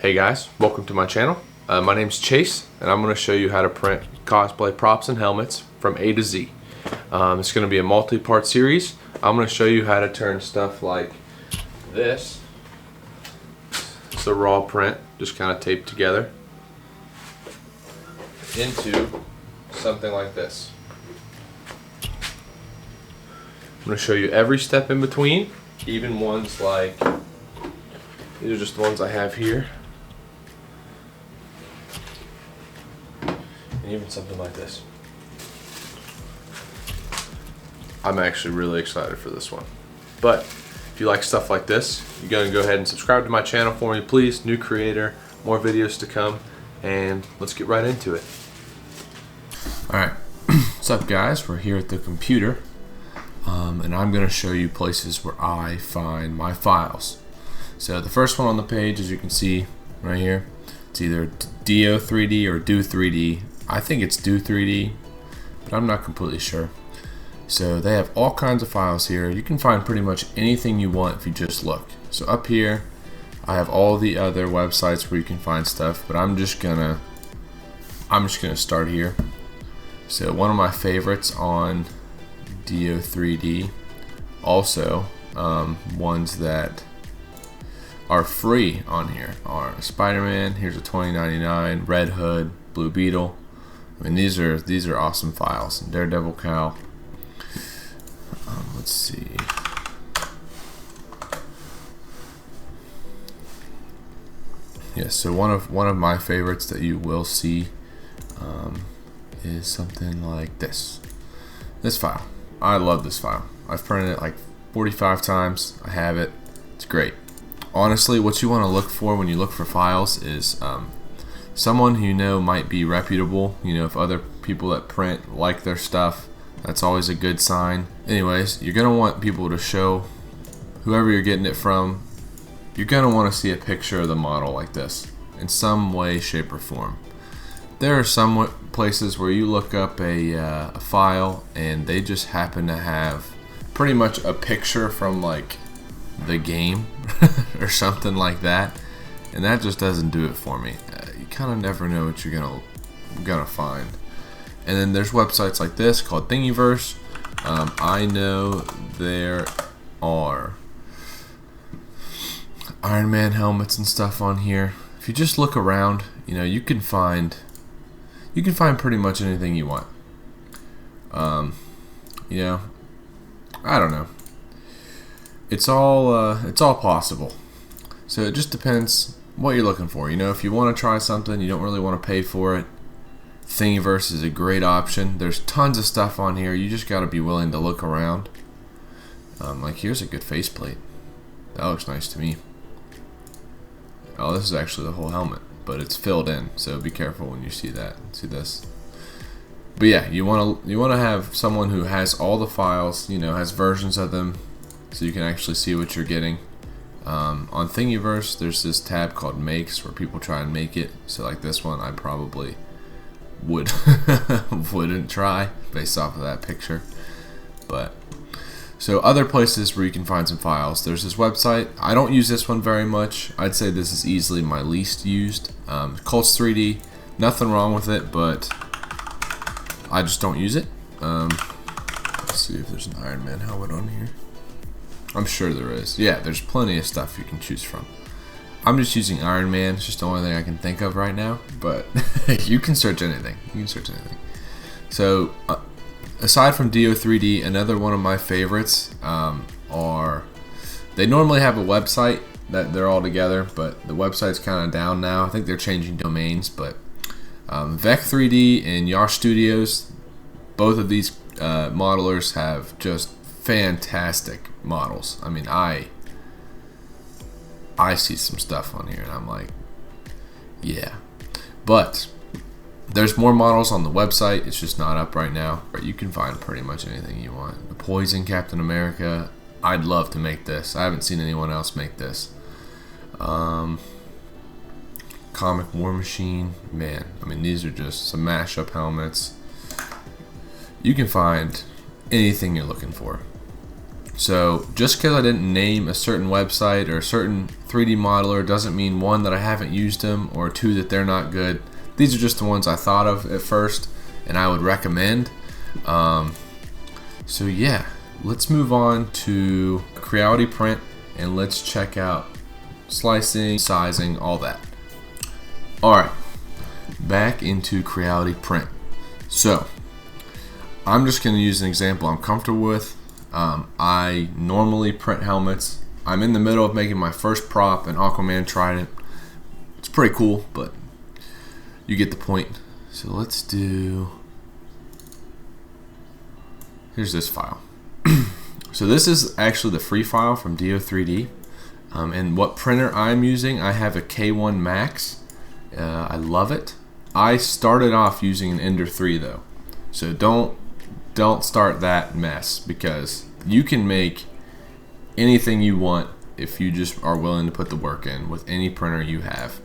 Hey guys, welcome to my channel. My name's Chase, and I'm going to show you how to print cosplay props and helmets from A to Z. It's going to be a multi-part series. I'm going to show you how to turn stuff like this. It's a raw print, just kind of taped together, into something like this. I'm going to show you every step in between, even ones like, these are just the ones I have here. And even something like this. I'm actually really excited for this one. But if you like stuff like this, you're going to go ahead and subscribe to my channel for me, please. New creator, more videos to come, and let's get right into it. Alright, what's up guys? We're here at the computer, and I'm going to show you places where I find my files. So the first one on the page, as you can see right here, it's either Do3D or Do3D. I think it's Do3D, but I'm not completely sure. So they have all kinds of files here. You can find pretty much anything you want if you just look. So up here, I have all the other websites where you can find stuff, but I'm just gonna start here. So one of my favorites on Do3D, also ones that are free on here are Spider-Man. Here's a $20.99, Red Hood, Blue Beetle. I mean, these are awesome files. Daredevil Cow. Let's see. Yes, so one of my favorites that you will see is something like this. This file. I love this file. I've printed it like 45 times. I have it. It's great. Honestly, what you want to look for when you look for files is someone who you know might be reputable. You know, if other people that print like their stuff, that's always a good sign. Anyways, you're gonna want people to show whoever you're getting it from. You're gonna want to see a picture of the model like this in some way, shape, or form. There are some places where you look up a file and they just happen to have pretty much a picture from like the game or something like that, and that just doesn't do it for me. You kind of never know what you're gonna find. And then there's websites like this called Thingiverse. I know there are Iron Man helmets and stuff on here. If you just look around, you know, you can find pretty much anything you want. You know, I don't know. It's all possible. So it just depends what you're looking for. You know, if you want to try something, you don't really want to pay for it, Thingiverse is a great option. There's tons of stuff on here. You just got to be willing to look around. Like here's a good faceplate. That looks nice to me. Oh, this is actually the whole helmet, but it's filled in, so be careful when you see that. See this? But yeah, you want to have someone who has all the files, you know, has versions of them, so you can actually see what you're getting. On Thingiverse, there's this tab called Makes where people try and make it. So like this one, I probably wouldn't try based off of that picture. But so other places where you can find some files, there's this website. I don't use this one very much. I'd say this is easily my least used. Cults 3D, nothing wrong with it, but I just don't use it. Let's see if there's an Iron Man helmet on here. I'm sure there is. Yeah, there's plenty of stuff you can choose from. I'm just using Iron Man. It's just the only thing I can think of right now. But you can search anything. You can search anything. So, aside from Do3D, another one of my favorites are... They normally have a website that they're all together, but the website's kind of down now. I think they're changing domains, but Vec3D and Yash Studios, both of these modelers have just fantastic models. I mean, I see some stuff on here and I'm like, yeah. But there's more models on the website. It's just not up right now. But you can find pretty much anything you want. The Poison Captain America. I'd love to make this. I haven't seen anyone else make this. Comic War Machine. Man, I mean, these are just some mashup helmets. You can find anything you're looking for. So just because I didn't name a certain website or a certain 3D modeler doesn't mean, one, that I haven't used them, or two, that they're not good. These are just the ones I thought of at first and I would recommend. So yeah, let's move on to Creality Print and let's check out slicing, sizing, all that. Alright, back into Creality Print. So I'm just going to use an example I'm comfortable with. I normally print helmets. I'm in the middle of making my first prop, an Aquaman Trident. It's pretty cool, but you get the point. So let's do, here's this file. So this is actually the free file from Do3D. And what printer I'm using, I have a K1 Max. I love it. I started off using an Ender 3 though. So don't start that mess, because you can make anything you want if you just are willing to put the work in with any printer you have.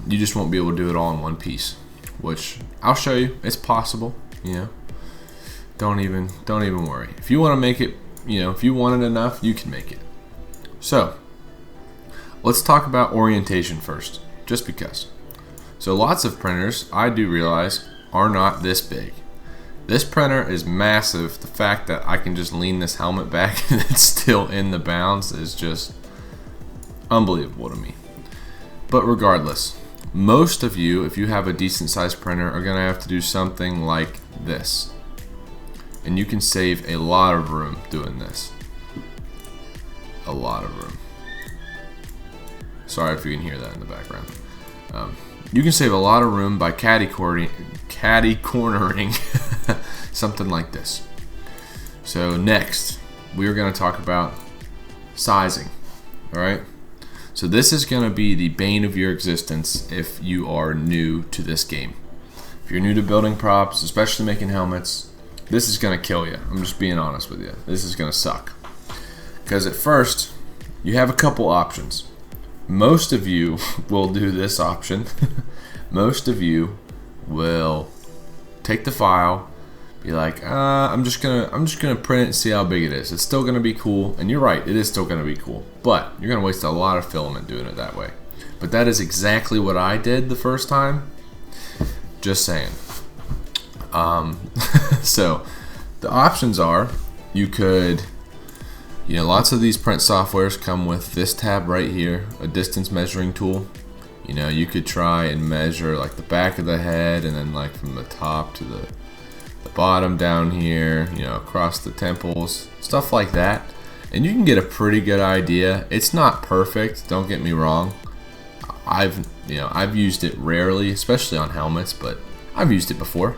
You just won't be able to do it all in one piece, which I'll show you. It's possible, you know. Don't even worry. If you want to make it, you know, if you want it enough, you can make it. So let's talk about orientation first, just because. So lots of printers, I do realize, are not this big. This printer is massive. The fact that I can just lean this helmet back and it's still in the bounds is just unbelievable to me. But regardless, most of you, if you have a decent sized printer, are gonna have to do something like this. And you can save a lot of room doing this. A lot of room. Sorry if you can hear that in the background. You can save a lot of room by catty cornering something like this. So next, we are going to talk about sizing. All right. So this is going to be the bane of your existence if you are new to this game. If you're new to building props, especially making helmets, this is going to kill you. I'm just being honest with you. This is going to suck. Because at first, you have a couple options. Most of you will do this option. Most of you will take the file, be like, I'm just gonna print it and see how big it is. It's still gonna be cool, and you're right, it is still gonna be cool. But you're gonna waste a lot of filament doing it that way. But that is exactly what I did the first time. Just saying. So the options are, you could, you know, lots of these print softwares come with this tab right here, a distance measuring tool. You know, you could try and measure like the back of the head, and then like from the top to the bottom down here, you know, across the temples, stuff like that. And you can get a pretty good idea. It's not perfect, don't get me wrong. I've used it rarely, especially on helmets, but I've used it before.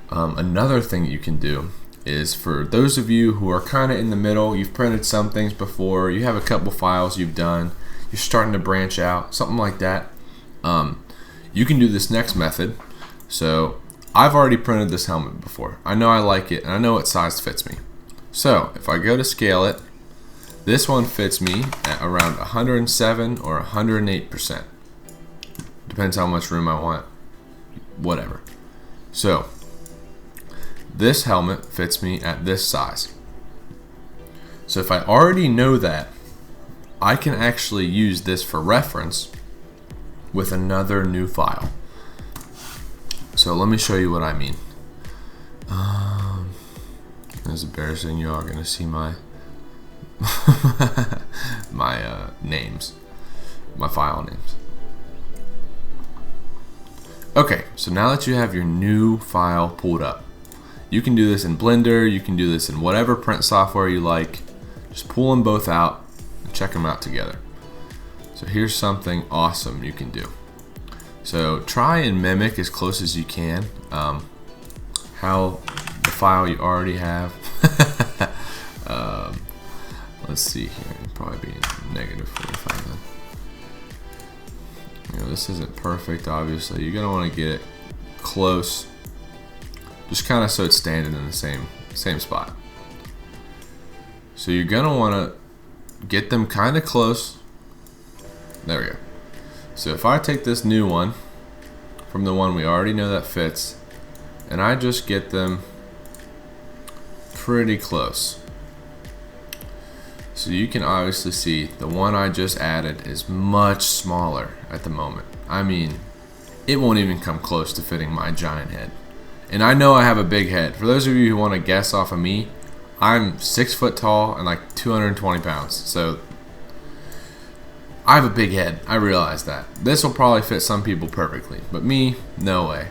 Another thing that you can do is, for those of you who are kind of in the middle, you've printed some things before, you have a couple files you've done, you're starting to branch out, something like that, you can do this next method. So I've already printed this helmet before. I know I like it, and I know what size fits me. So if I go to scale it, this one fits me at around 107 or 108%. Depends how much room I want, whatever. So this helmet fits me at this size. So if I already know that, I can actually use this for reference with another new file. So let me show you what I mean. It's embarrassing, you are going to see my my names, my file names. Okay, so now that you have your new file pulled up, you can do this in Blender, you can do this in whatever print software you like. Just pull them both out and check them out together. So here's something awesome you can do. So try and mimic as close as you can how the file you already have. Let's see here, it'd probably be -45 then. You know, this isn't perfect, obviously. You're gonna want to get it close, just kind of so it's standing in the same spot. So you're gonna want to get them kind of close. There we go. So if I take this new one from the one we already know that fits, and I just get them pretty close, So you can obviously see the one I just added is much smaller at the moment. I mean, it won't even come close to fitting my giant head. And I know I have a big head. For those of you who want to guess off of me, I'm 6 foot tall and like 220 pounds. So I have a big head. I realize that. This will probably fit some people perfectly, but me, no way.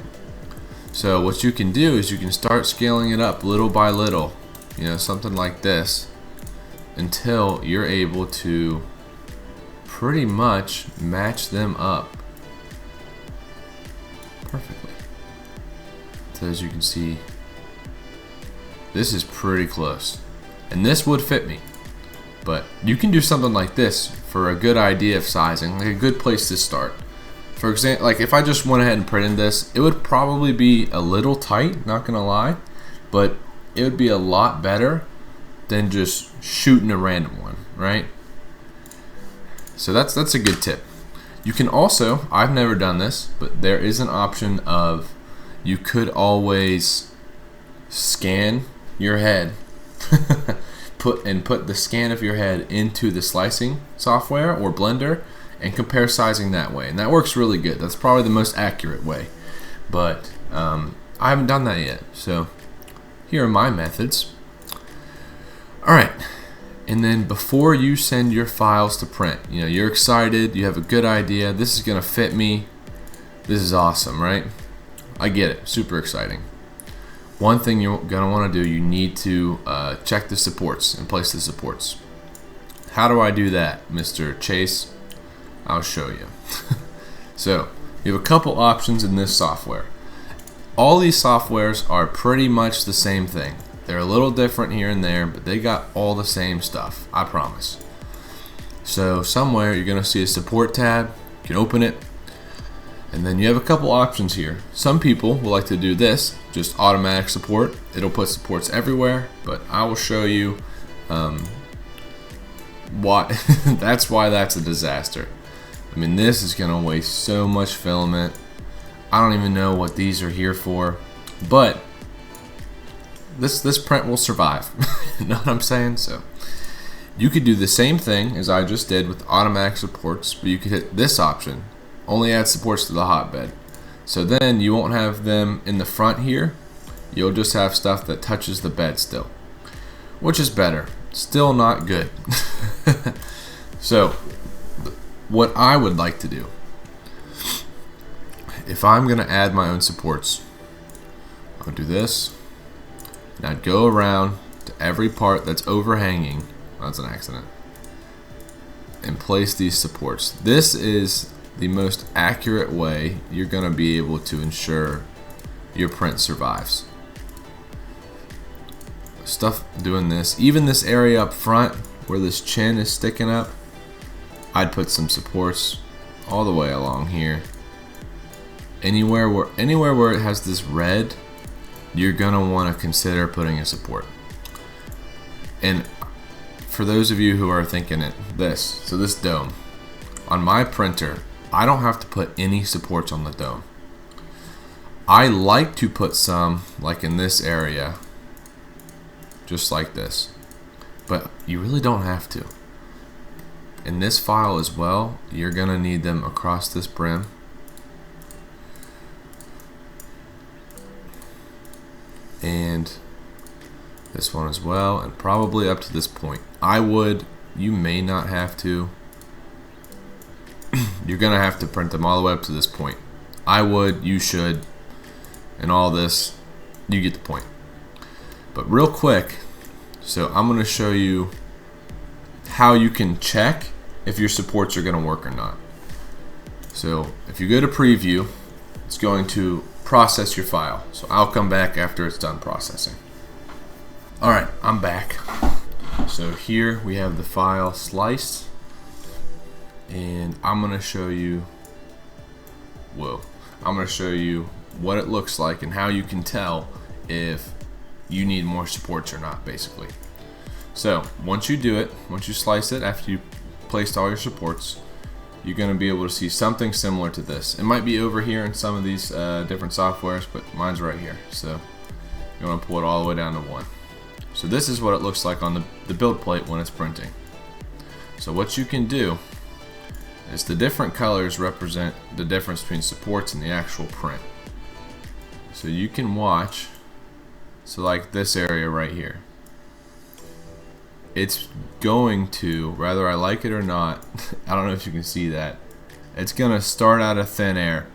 So what you can do is you can start scaling it up little by little, you know, something like this, until you're able to pretty much match them up perfectly. So as you can see, this is pretty close, and this would fit me. But you can do something like this for a good idea of sizing, like a good place to start. For example, like if I just went ahead and printed this, it would probably be a little tight, not gonna lie, but it would be a lot better than just shooting a random one, right? So that's a good tip. You can also, I've never done this, but there is an option of, you could always scan your head put the scan of your head into the slicing software or Blender and compare sizing that way, and that works really good. That's probably the most accurate way, but I haven't done that yet. So here are my methods. Alright, and then before you send your files to print, you know, you're excited, you have a good idea, this is gonna fit me, this is awesome, right? I get it, super exciting. One thing you're gonna want to do, you need to check the supports and place the supports. How do I do that, Mr. Chase? I'll show you. So you have a couple options in this software. All these softwares are pretty much the same thing. They're a little different here and there, but they got all the same stuff, I promise. So somewhere you're gonna see a support tab. You can open it, and then you have a couple options here. Some people will like to do this, just automatic support. It'll put supports everywhere, but I will show you why. That's why that's a disaster. I mean, this is gonna waste so much filament. I don't even know what these are here for, but this print will survive. You know what I'm saying? So you could do the same thing as I just did with automatic supports, but you could hit this option, only add supports to the hotbed. So then you won't have them in the front here. You'll just have stuff that touches the bed still, which is better. Still not good. So what I would like to do, if I'm gonna add my own supports, I'll do this, and I'd go around to every part that's overhanging, that's an accident, and place these supports. This is the most accurate way you're gonna be able to ensure your print survives. Stuff doing this, even this area up front where this chin is sticking up, I'd put some supports all the way along here. Anywhere where it has this red, you're gonna want to consider putting a support. And for those of you who are thinking so this dome, on my printer, I don't have to put any supports on the dome. I like to put some, like in this area, just like this, but you really don't have to. In this file as well, you're gonna need them across this brim. And this one as well, and probably up to this point. You may not have to. You're gonna have to print them all the way up to this point. You should, and all this, you get the point. But real quick, so I'm gonna show you how you can check if your supports are gonna work or not. So if you go to preview, it's going to process your file. So I'll come back after it's done processing. Alright, I'm back. So here we have the file sliced, and I'm gonna show you what it looks like and how you can tell if you need more supports or not, basically. So once you do it, once you slice it after you placed all your supports, you're going to be able to see something similar to this. It might be over here in some of these different softwares, but mine's right here. So you want to pull it all the way down to 1. So this is what it looks like on the build plate when it's printing. So what you can do is the different colors represent the difference between supports and the actual print. So you can watch, so like this area right here, it's going to, whether I like it or not, I don't know if you can see that, it's gonna start out of thin air.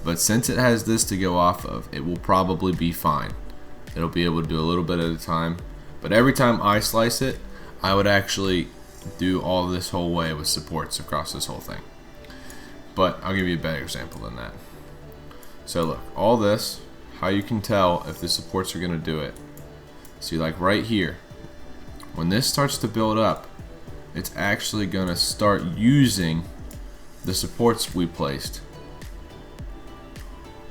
But since it has this to go off of, it will probably be fine. It'll be able to do a little bit at a time. But every time I slice it, I would actually do all this whole way with supports across this whole thing. But I'll give you a better example than that. So look, all this, how you can tell if the supports are gonna do it. See, like right here, when this starts to build up, it's actually gonna start using the supports we placed.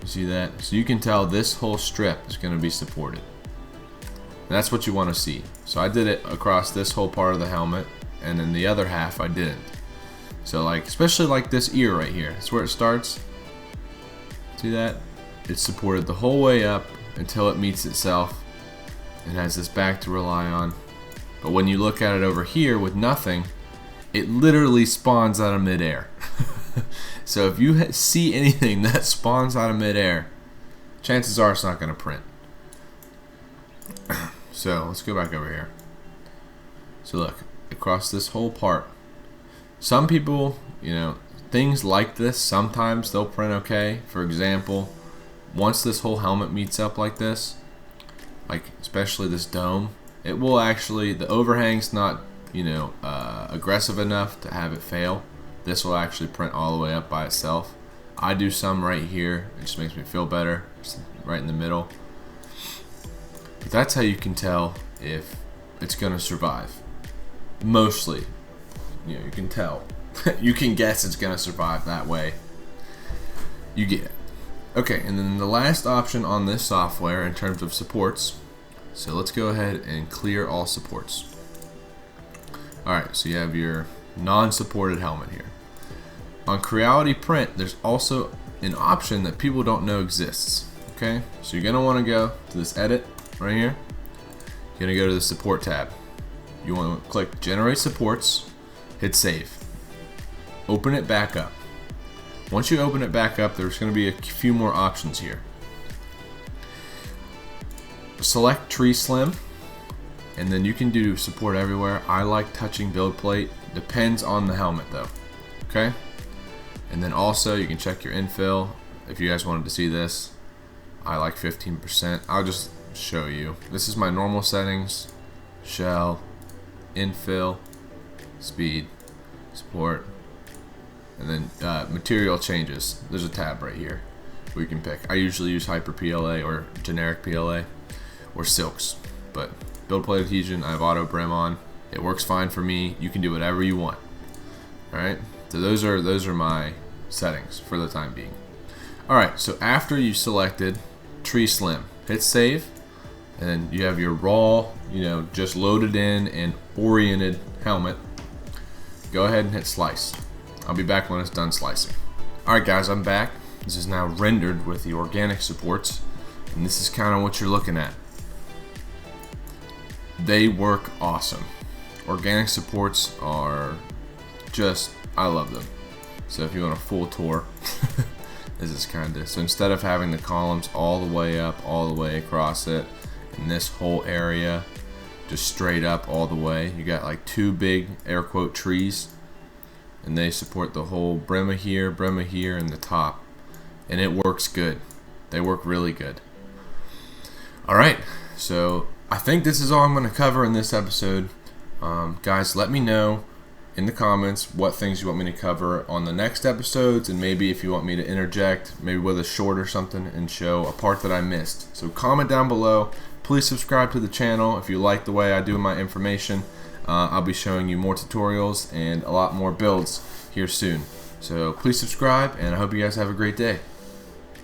You see that? So you can tell this whole strip is going to be supported. And that's what you want to see. So I did it across this whole part of the helmet, and then the other half I didn't. So like, especially like this ear right here, that's where it starts. See that? It's supported the whole way up until it meets itself and has this back to rely on. But when you look at it over here with nothing, it literally spawns out of midair. So if you see anything that spawns out of midair, chances are it's not going to print. So let's go back over here. So look, across this whole part, some people, you know, things like this, sometimes they'll print okay. For example, once this whole helmet meets up like this, like especially this dome, it will actually, the overhang's not, you know, aggressive enough to have it fail. This will actually print all the way up by itself. I do some right here. It just makes me feel better. Just right in the middle. But that's how you can tell if it's gonna survive. Mostly, you know, you can tell. You can guess it's gonna survive that way. You get it. Okay, and then the last option on this software in terms of supports. So let's go ahead and clear all supports. Alright, so you have your non-supported helmet here. On Creality Print, there's also an option that people don't know exists. Okay, so you're gonna want to go to this edit right here. You're gonna go to the support tab. You want to click Generate Supports, hit Save. Open it back up. Once you open it back up, there's gonna be a few more options here. Select Tree Slim, and then you can do support everywhere. I like touching build plate. Depends on the helmet though. Okay. And then also you can check your infill if you guys wanted to see this. I like 15%. I'll just show you. This is my normal settings. Shell, infill, speed, support, and then material changes. There's a tab right here where you can pick. I usually use Hyper PLA or generic PLA or silks, but build plate adhesion, I have auto brim on. It works fine for me. You can do whatever you want. Alright, so those are my settings for the time being. Alright, so after you selected Tree Slim, hit save, and then you have your raw, you know, just loaded in and oriented helmet. Go ahead and hit slice. I'll be back when it's done slicing. Alright guys, I'm back. This is now rendered with the organic supports, and this is kind of what you're looking at. They work awesome. Organic supports are just, I love them. So if you want a full tour, this is kind of, so instead of having the columns all the way up, all the way across it, and this whole area just straight up all the way, you got like two big air quote trees, and they support the whole brim of here, and the top, and it works good. They work really good. Alright, so I think this is all I'm going to cover in this episode. Guys, let me know in the comments what things you want me to cover on the next episodes, and maybe if you want me to interject, maybe with a short or something, and show a part that I missed. So comment down below. Please subscribe to the channel if you like the way I do my information. I'll be showing you more tutorials and a lot more builds here soon. So please subscribe, and I hope you guys have a great day.